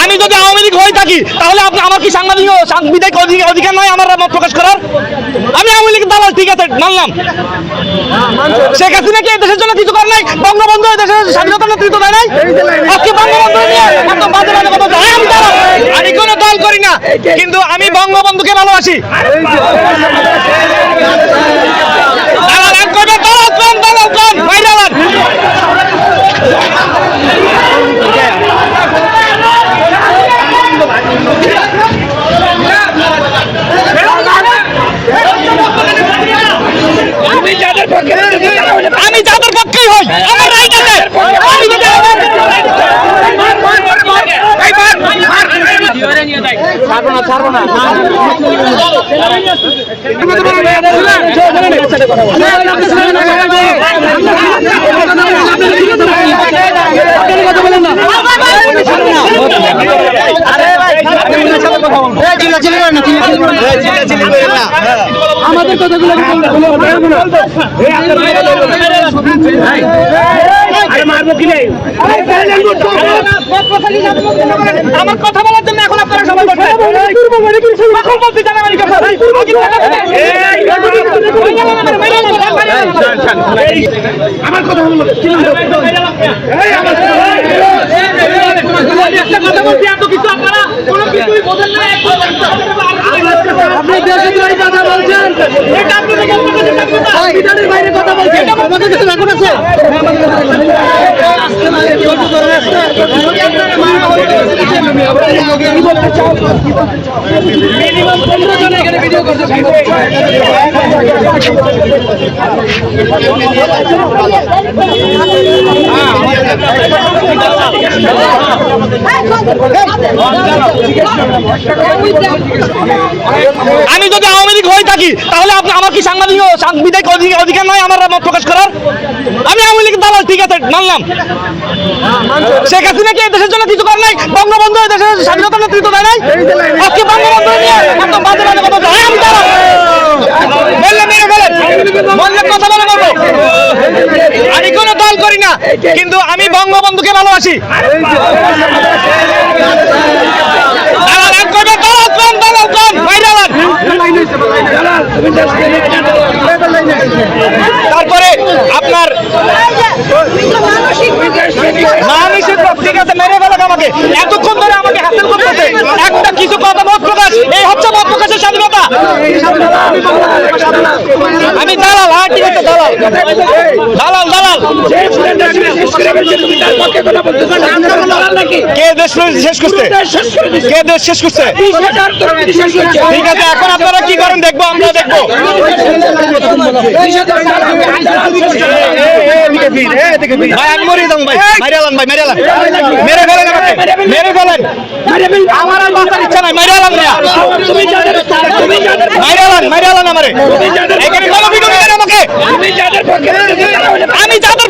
আমি যদি আওয়ামী লীগ হয়ে থাকি তাহলে আপনি আমার কি সাংবিধানিক অধিকার নয় আমার মত প্রকাশ করার? আমি আওয়ামী লীগের দালাল, ঠিক আছে, মানলাম। শেখ হাসিনা কি দেশের জন্য কিছু করে নাই? বঙ্গবন্ধু দেশের স্বাধীনতা নেতৃত্ব দেয় নাই? আজকে বঙ্গবন্ধু নিয়ে এত বাজে বাজে কথা বলছে। আমি দালাল, আমি কোনো দল করি না, কিন্তু আমি বঙ্গবন্ধুকে ভালোবাসি। দালাল এক করবে, দালাল কোন, দালাল কোন, ভাই দালাল। আমি যাদের পক্ষেই হই, আমার রাইট আছে। আমি যদি ছাড়বো না আমাদের কথাগুলো আমার কথা বলার জন্য এখন আপনারা সবাই আমার কথা বলছি, এত কিছু আপনারা কোনো কিছুই বোঝেন না। আপনি দেশের বাইরে কথা বলছেন, এটা আপনাদের সংবিধানের বাইরে কথা বলছেন। আমাদের কিছু এখন আছে মিনিমাম 15 জন এখানে ভিডিও করতে আমি যদি আওয়ামী লীগ হয়ে থাকি তাহলে আপনি আমার কি সাংবিধানিক অধিকার নয় আমার মত প্রকাশ করার? আমি আওয়ামী লীগের দালাল, ঠিক আছে, মানলাম। শেখ হাসিনা কি দেশের জন্য কিছু করে নাই? বঙ্গবন্ধু দেশের স্বাধীনতা নেতৃত্ব দেয় নাই? আজকে বঙ্গবন্ধু নিয়ে এত বাজে বাজে কথা বলছে। আমি দালাল, বললে মেরে ফেলেন, বললে কথা বলে বলবো। আমি কোনো দল করি না, কিন্তু আমি বঙ্গবন্ধুকে ভালোবাসি। দালাল এক করবে, দালাল কোন, দালাল কোন, ভাই দালাল। তারপরে আপনার মানসিক, ঠিক আছে, মেরে ফেলাক আমাকে। এতক্ষণ ধরে আমাকে হাসিল করতেছে একটা কিছু কথা, মত প্রকাশ, এই হচ্ছে মত প্রকাশের স্বাধীনতা। আমি দালাল, হ্যাঁ ঠিক আছে, দালাল দালাল দালাল। কে দেশ শেষ করছে? কে দেশ শেষ করছে? ঠিক আছে, এখন আপনারা কি করেন দেখবো, আমরা দেখবো। ভাই আমি মরে যাবো, ভাই মারিয়ালান, ভাই মারিয়ালান, মেরে ফেলেন আমাকে, মেরে ফেলেন। আমার আর বাঁচার ইচ্ছা নাই, মারিয়ালান মারিয়ালান মারিয়ালান আমারে। এখানে কোনো ভিডিও নেই আমাকে। আমি যাদের